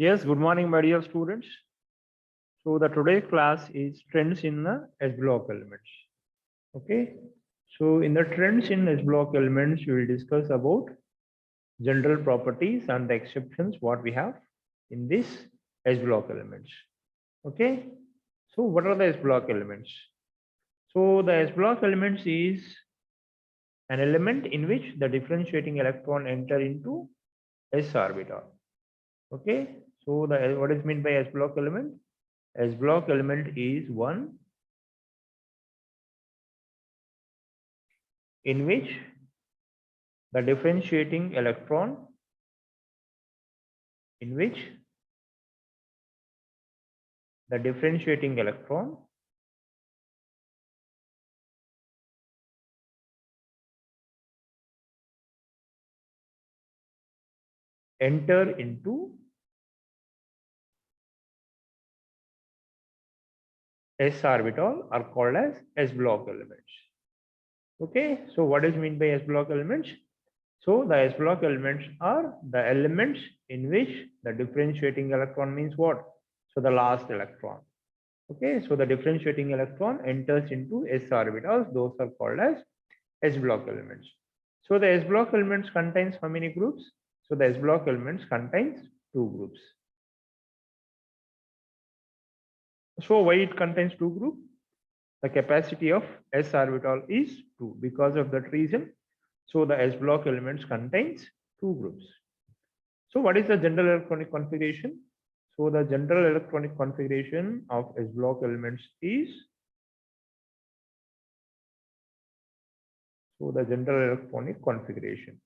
Yes, good morning, my dear students. So the today class is trends in the S block elements. Okay. So in the trends in S block elements, we will discuss about general properties and the exceptions what we have in this S block elements. Okay. So what are the S block elements? So the S block elements is an element in which the differentiating electron enter into S orbital. Okay. So the what is meant by S block element? S block element is one in which the differentiating electron in which the differentiating electron enter into S orbital are called as S block elements. Okay, so what is meant by S block elements? So the S block elements are the elements in which the differentiating electron means what? So the last electron. Okay, so the differentiating electron enters into S orbitals. Those are called as S block elements. So the S block elements contains how many groups? So the S block elements contains two groups. So why it contains two groups? The capacity of S orbital is 2 because of that reason. So the S block elements contains two groups. So what is the general electronic configuration? So the general electronic configuration of S block elements is, so the general electronic configuration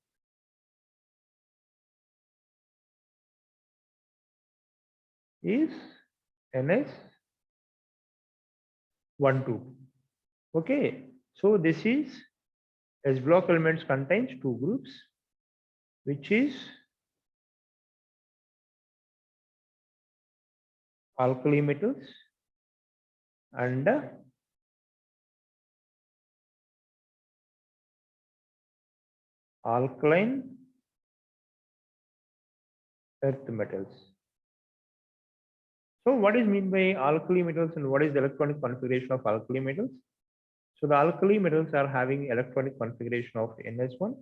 is NS12. Okay, so this is S block elements contains two groups, which is alkali metals and alkaline earth metals. So what is meant by alkali metals and what is the electronic configuration of alkali metals? So the alkali metals are having electronic configuration of NS1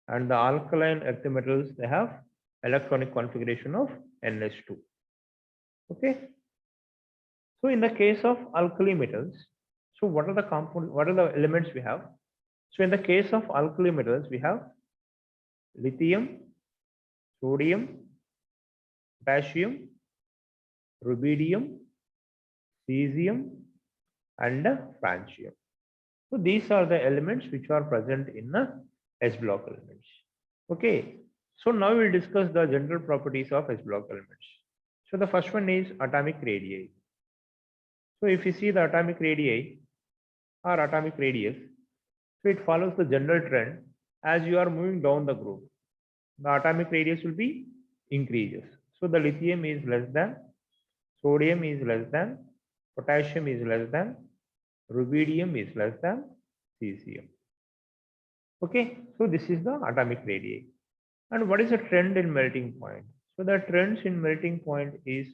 and the alkaline earth metals, they have electronic configuration of NS2. Okay. So in the case of alkali metals, so what are the components, what are the elements we have? So in the case of alkali metals, we have lithium, sodium, potassium, rubidium, cesium, and francium. So these are the elements which are present in the S block elements. Okay. So now we'll discuss the general properties of S block elements. So the first one is atomic radii. So if you see the atomic radii or atomic radius, so it follows the general trend as you are moving down the group. The atomic radius will be increases. So the lithium is less than, sodium is less than, potassium is less than, rubidium is less than cesium. Okay, so this is the atomic radii. And what is the trend in melting point? So the trends in melting point is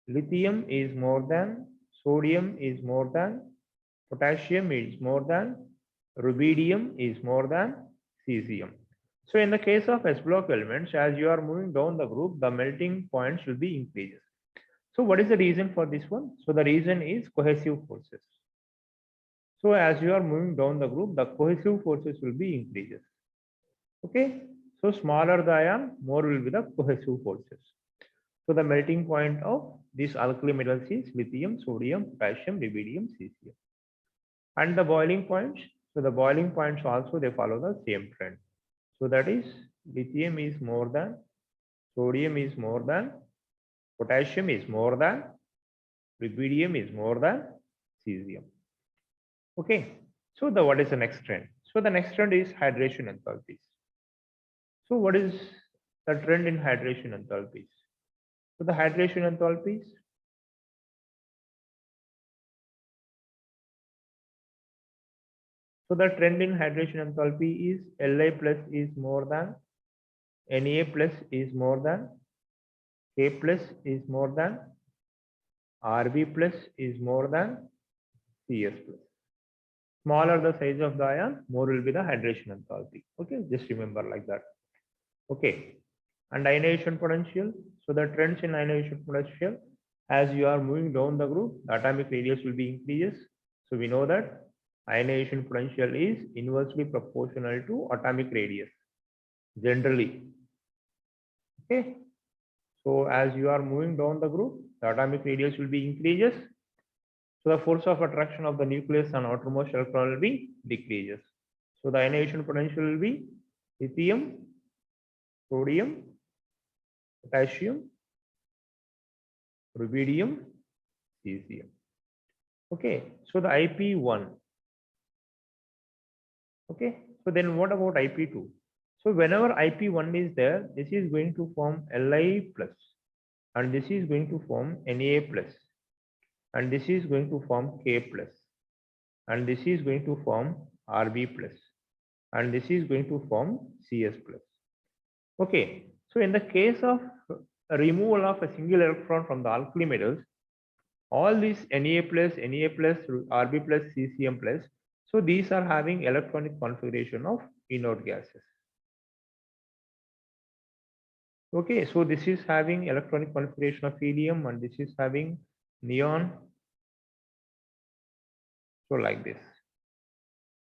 lithium is more than, sodium is more than, potassium is more than, rubidium is more than cesium. So in the case of S block elements, as you are moving down the group, the melting points will be increases. So what is the reason for this one? So the reason is cohesive forces. So as you are moving down the group, the cohesive forces will be increases. Okay. So smaller the ion, more will be the cohesive forces. So the melting point of these alkali metals is lithium, sodium, potassium, rubidium, cesium. And the boiling points, so the boiling points also they follow the same trend. So that is lithium is more than, sodium is more than, potassium is more than, rubidium is more than cesium. Okay. So the what is the next trend? So the next trend is hydration enthalpies. So what is the trend in hydration enthalpies? So the hydration enthalpies, so the trend in hydration enthalpy is Li plus is more than, Na plus is more than, K plus is more than, Rb plus is more than Cs plus. Smaller the size of the ion, more will be the hydration enthalpy. Okay, just remember like that. Okay, and ionization potential. So the trends in ionization potential, as you are moving down the group, the atomic radius will be increases. So we know that ionization potential is inversely proportional to atomic radius generally. Okay, so as you are moving down the group, the atomic radius will be increases. So the force of attraction of the nucleus on outermost electron will be decreases. So the ionization potential will be lithium, sodium, potassium, rubidium, cesium. Okay, so the IP1. Okay, so then what about IP2? So whenever IP1 is there, this is going to form Li plus, and this is going to form Na plus, and this is going to form K plus, and this is going to form Rb plus, and this is going to form Cs plus. Okay, so in the case of removal of a single electron from the alkali metals, all these Na plus, Rb plus, Cesium plus, so these are having electronic configuration of inert gases. Okay, so this is having electronic configuration of helium, and this is having neon. So like this.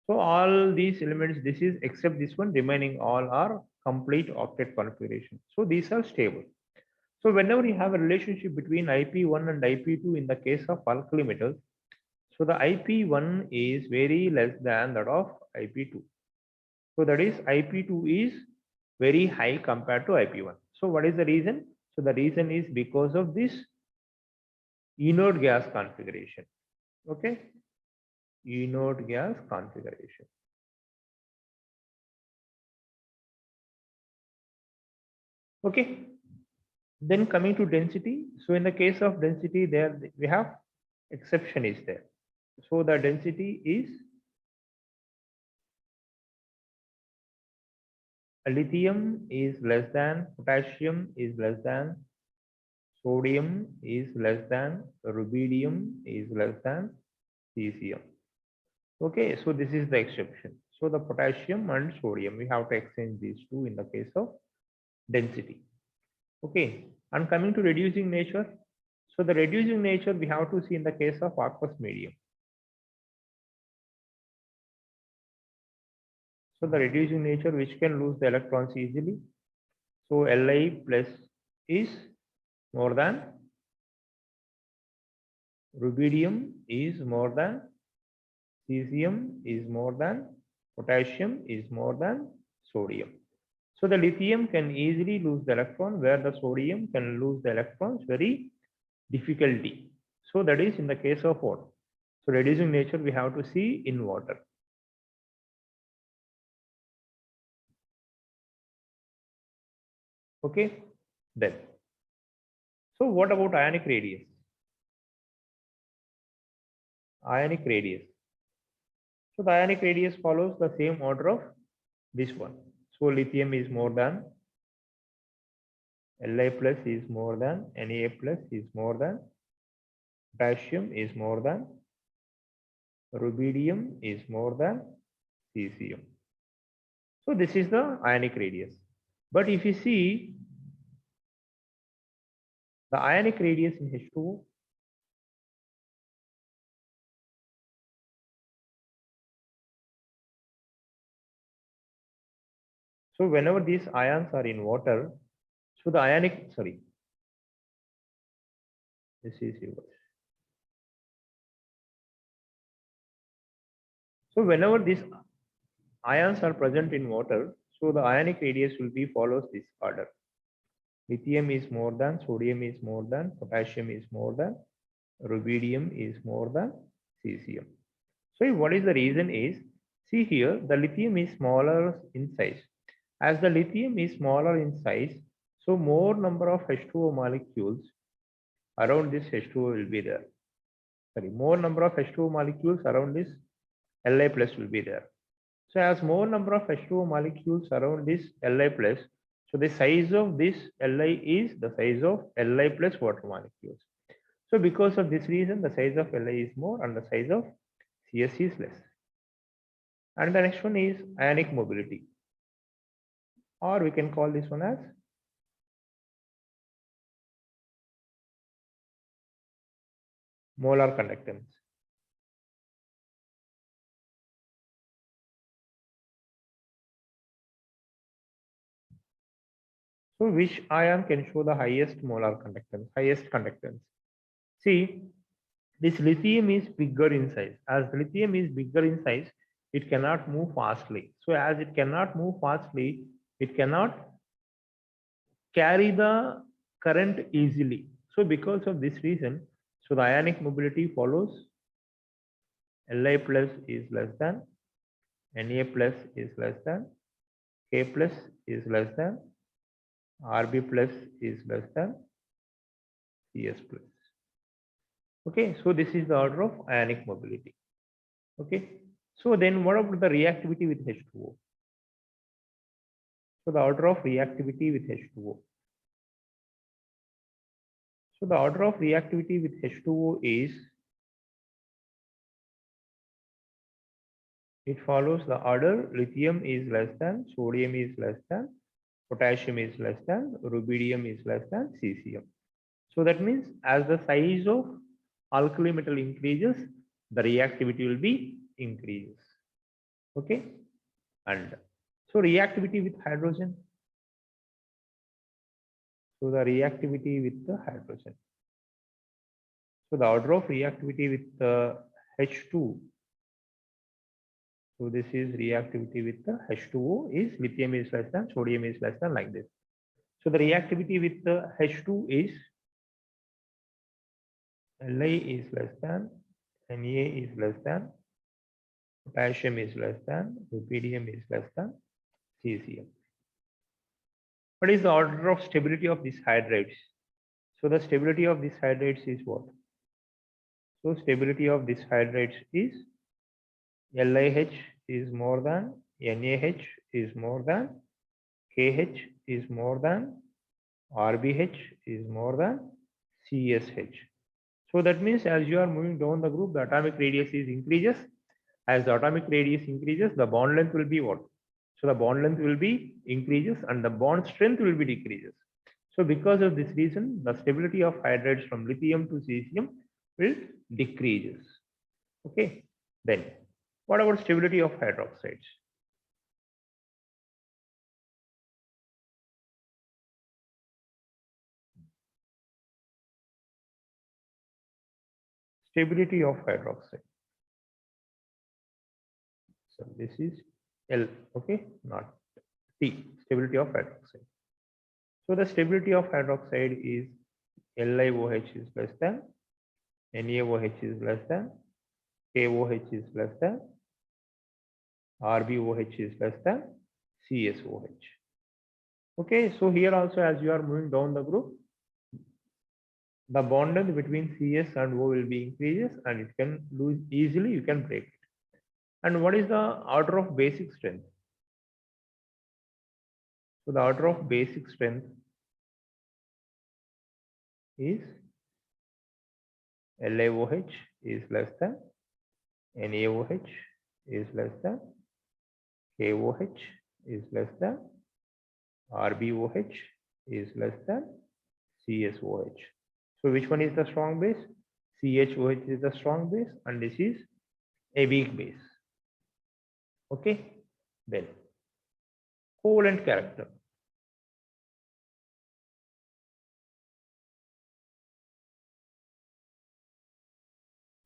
So all these elements, this is except this one, remaining all are complete octet configuration. So these are stable. So whenever you have a relationship between IP1 and IP2 in the case of alkali metals, so the IP1 is very less than that of IP2. So that is IP2 is very high compared to IP1. So what is the reason? So the reason is because of this inert gas configuration. Okay, inert gas configuration. Okay, then coming to density. So in the case of density, there we have exception is there. So the density is lithium is less than, potassium is less than, sodium is less than, rubidium is less than, cesium. Okay, so this is the exception. So the potassium and sodium, we have to exchange these two in the case of density. Okay, and coming to reducing nature. So the reducing nature we have to see in the case of aqueous medium. So the reducing nature which can lose the electrons easily. So Li plus is more than, rubidium is more than, cesium is more than, potassium is more than sodium. So the lithium can easily lose the electron, where the sodium can lose the electrons very difficulty. So that is in the case of water. So reducing nature we have to see in water. Okay, then. So what about ionic radius? Ionic radius. So the ionic radius follows the same order of this one. So lithium is more than, Li plus is more than, Na plus is more than, potassium is more than, rubidium is more than, cesium. So this is the ionic radius. But if you see the ionic radius in H2O, so whenever these ions are in water, so the ionic, sorry, this is yours. So whenever these ions are present in water, so the ionic radius will be follows this order. Lithium is more than, sodium is more than, potassium is more than, rubidium is more than, cesium. So what is the reason is, see here, the lithium is smaller in size. As the lithium is smaller in size, so more number of H2O molecules around this H2O will be there. Sorry, more number of H2O molecules around this Li plus will be there. So as more number of H2O molecules around this Li plus, So the size of this Li is the size of Li plus water molecules. So because of this reason, the size of Li is more and the size of CS is less. And the next one is ionic mobility, or we can call this one as molar conductance. So which ion can show the highest molar conductance, highest conductance? See, this lithium is bigger in size. As lithium is bigger in size, it cannot move fastly. So as it cannot move fastly, it cannot carry the current easily. So because of this reason, so the ionic mobility follows Li plus is less than, Na plus is less than, K plus is less than, Rb plus is less than, Cs plus. Okay, so this is the order of ionic mobility. Okay, so then what about the reactivity with H2O? So the order of reactivity with H2O. So the order of reactivity with H2O is, it follows the order: lithium is less than, sodium is less than, potassium is less than, rubidium is less than, cesium. So that means as the size of alkali metal increases, the reactivity will be increases. Okay, and so reactivity with hydrogen. So the reactivity with the hydrogen. So the order of reactivity with H2. So this is reactivity with the H2O is lithium is less than, sodium is less than, like this. So the reactivity with the H2 is Li is less than, Na is less than, potassium is less than, rubidium is less than, cesium. What is the order of stability of these hydrates? So the stability of these hydrates is what? So stability of these hydrates is LiH is more than, NaH is more than, KH is more than, RBH is more than, CSH. So that means as you are moving down the group, the atomic radius is increases. As the atomic radius increases, the bond length will be what? So the bond length will be increases and the bond strength will be decreases. So because of this reason, the stability of hydrates from lithium to cesium will decreases. Okay, then what about stability of hydroxides? Stability of hydroxide. So this is L, okay, not T, stability of hydroxide. So the stability of hydroxide is LiOH is less than, NaOH is less than, KOH is less than, RbOH is less than, CSOH. Okay, so here also as you are moving down the group, the bond length between CS and O will be increases and it can lose easily, you can break it. And what is the order of basic strength? So the order of basic strength is LiOH is less than, NaOH is less than, KOH is less than, RbOH is less than, CSOH. So which one is the strong base? CHOH is the strong base and this is a weak base. Okay, then covalent character.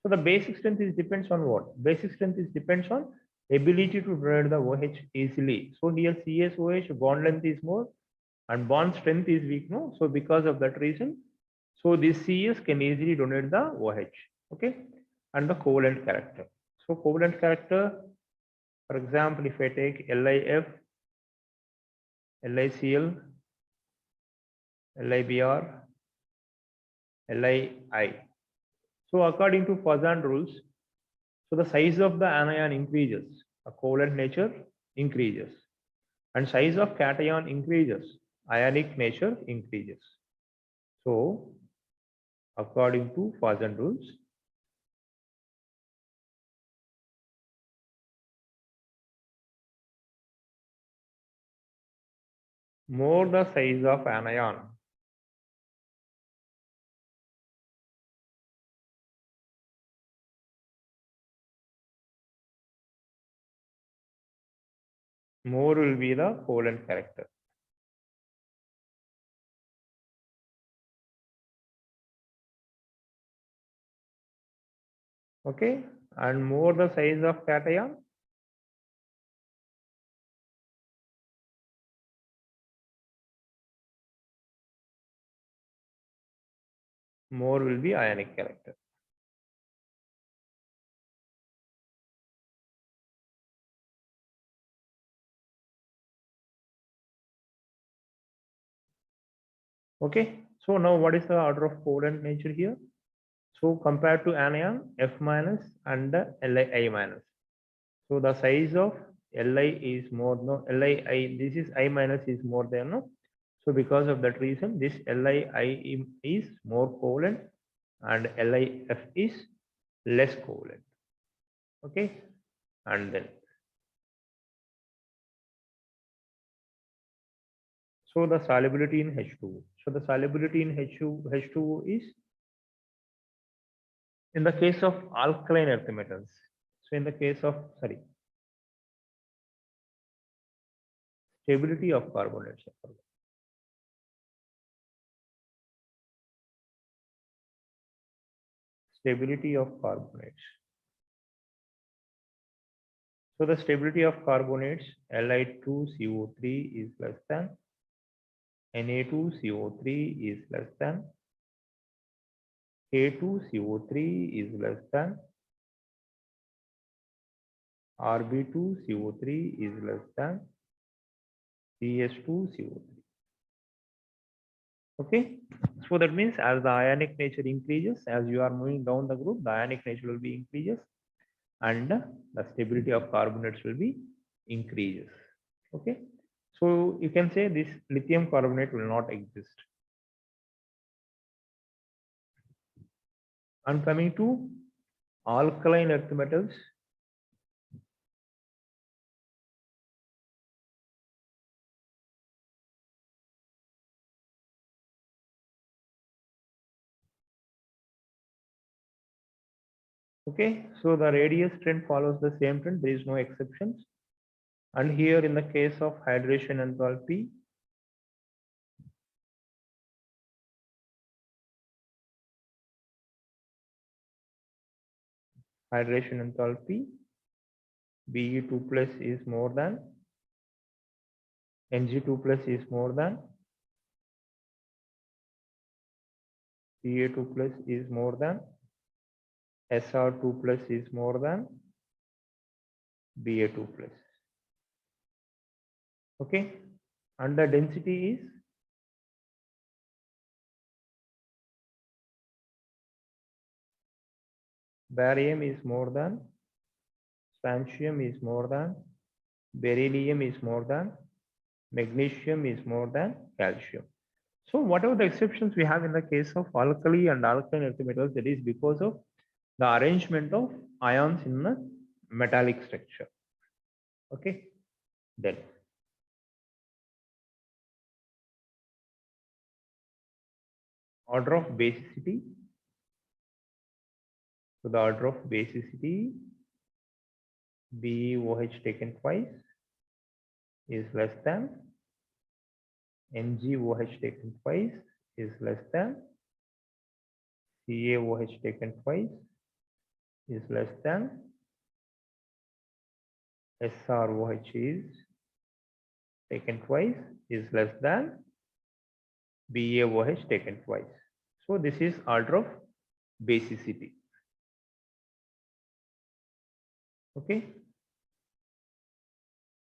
So the basic strength is depends on what? Basic strength is depends on ability to donate the OH easily. So here CSOH bond length is more and bond strength is weak, no? So because of that reason, so this CS can easily donate the OH. Okay, and the covalent character. So covalent character, for example, if I take LiF, LiCl, LiBr, Li. So according to Poisson rules, so the size of the anion increases, a covalent nature increases, and size of cation increases, ionic nature increases. So according to Poisson rules, more the size of anion, more will be the covalent character. Okay, and more the size of cation, more will be ionic character. Okay, so now what is the order of covalent nature here? So compared to anion, F minus and the Li minus. So the size of Li is more, no, Li, this is I minus is more than, no. So because of that reason, this Li is more covalent and Lif is less covalent. Okay, and then, so the solubility in H2O. So the solubility in H2O is, in the case of alkaline earth metals. So in the case of, sorry, stability of carbonates. Stability of carbonates. So the stability of carbonates, Li2CO3 is less than, Na2CO3 is less than, K2CO3 is less than, Rb2CO3 is less than, CS2CO3. Okay, so that means as the ionic nature increases, as you are moving down the group, the ionic nature will be increases and the stability of carbonates will be increases. Okay, so you can say this lithium carbonate will not exist. And coming to alkaline earth metals, okay, so the radius trend follows the same trend, there is no exceptions. And here in the case of hydration enthalpy, Be2 plus is more than, Mg2 plus is more than, Ca2 plus is more than, Sr2 plus is more than, Ba2 plus. Okay, and the density is barium is more than, strontium is more than, beryllium is more than, magnesium is more than calcium. So whatever the exceptions we have in the case of alkali and alkaline earth metals, that is because of the arrangement of ions in the metallic structure. Okay, then order of basicity. So the order of basicity, BeOH taken twice is less than, MgOH taken twice is less than, CaOH taken twice is less than, SrOH is taken twice is less than, BaOH taken twice. So this is order of basicity. Okay.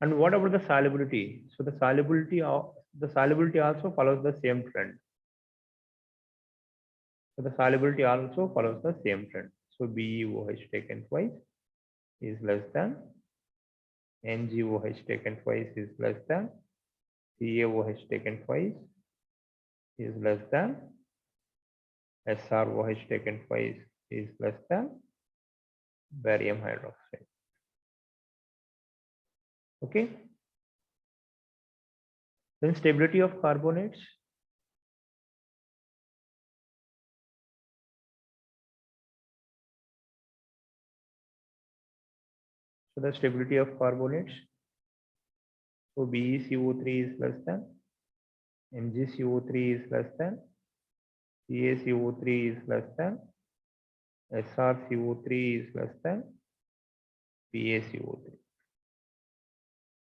And what about the solubility? So the solubility also follows the same trend. So the solubility also follows the same trend. So BeOH taken twice is less than, NgOH taken twice is less than, CaOH taken twice is less than SrOH taken twice is less than barium hydroxide. Okay. Then stability of carbonates. So the stability of carbonates. So BeCO3 is less than, MgCO3 is less than, CaCO3 is less than, SrCO3 is less than, BaCO3.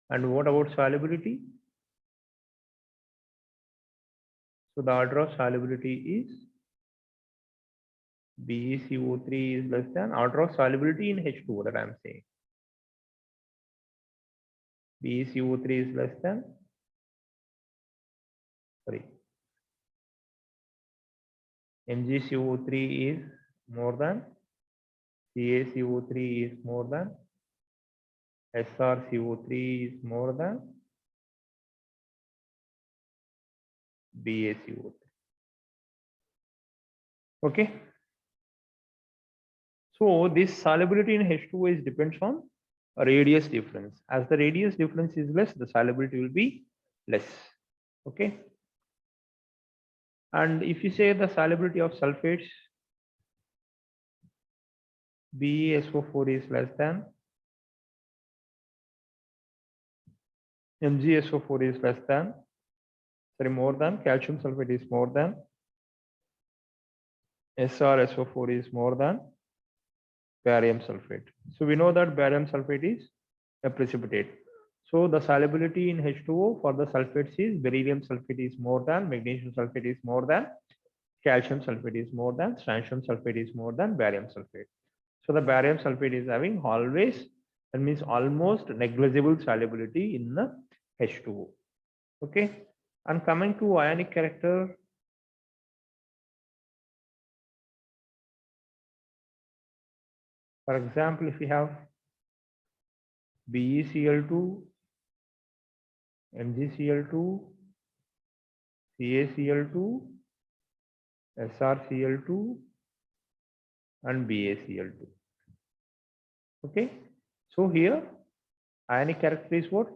And what about solubility? So the order of solubility is BeCO3 is less than, order of solubility in H2O that I am saying. BeCO3 is less than, sorry, MgCO3 is more than, CaCO3 is more than, SrCO3 is more than, BaCO3. Okay. So this solubility in H2O is depends on a radius difference. As the radius difference is less, the solubility will be less. Okay. And if you say the solubility of sulfates, BeSO4 is less than, MgSO4 is less than, sorry, more than, calcium sulfate is more than, SrSO4 is more than barium sulfate. So we know that barium sulfate is a precipitate. So the solubility in H2O for the sulfates is beryllium sulfate is more than, magnesium sulfate is more than, calcium sulfate is more than, strontium sulfate is more than barium sulfate. So the barium sulfate is having always, that means almost negligible solubility in the H2O. Okay. And coming to ionic character, for example, if we have BeCl2, MgCl2, CaCl2, SrCl2, and BaCl2. Okay. So here ionic character is what?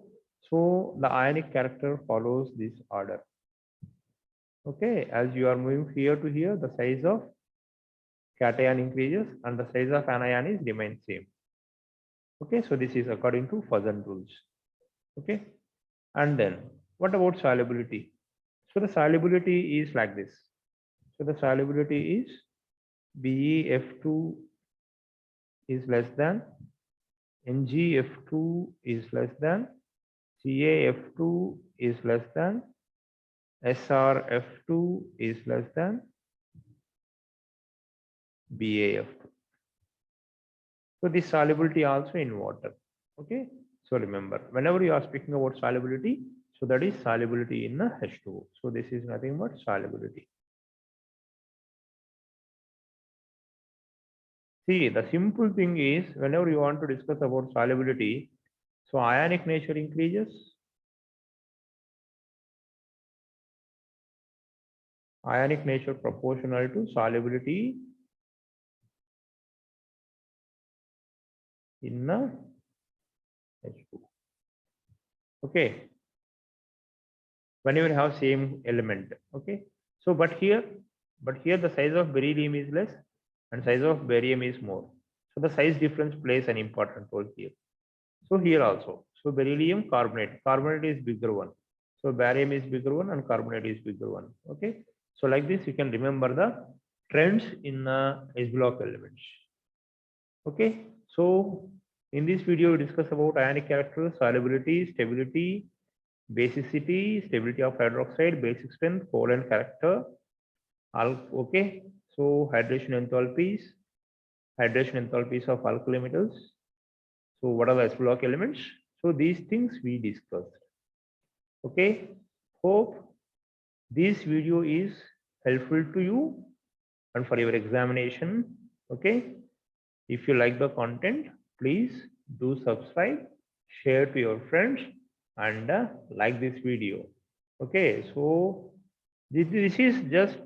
So the ionic character follows this order. Okay. As you are moving here to here, the size of cation increases and the size of anion is remains same. Okay. So this is according to Fuson rules. Okay. And then what about solubility? So the solubility is like this. So the solubility is BeF2 is less than, MgF2 is less than, CaF2 is less than, SrF2 is less than, BaF2. So this solubility also in water. Okay. So remember, whenever you are speaking about solubility, so that is solubility in the H2O. So this is nothing but solubility. See, the simple thing is whenever you want to discuss about solubility, so ionic nature increases, ionic nature proportional to solubility in the H2O. Okay. Whenever you have same element. Okay. So, but here the size of beryllium is less and size of barium is more. So the size difference plays an important role here. So here also, so beryllium carbonate is bigger one. So barium is bigger one and carbonate is bigger one. Okay. So like this, you can remember the trends in the H block elements. Okay. So in this video, we discuss about ionic character, solubility, stability, basicity, stability of hydroxide, basic strength, covalent character. Okay. So hydration enthalpies of alkali metals. So what are the S block elements? So these things we discussed. Okay. Hope this video is helpful to you and for your examination. Okay. If you like the content, please do subscribe, share to your friends and like this video. Okay, so this is just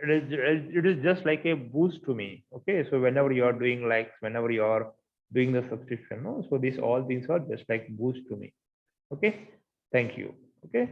it is just like a boost to me. Okay, so whenever you are doing likes, whenever you are doing the subscription, no, so these all these are just like boost to me. Okay, thank you. Okay.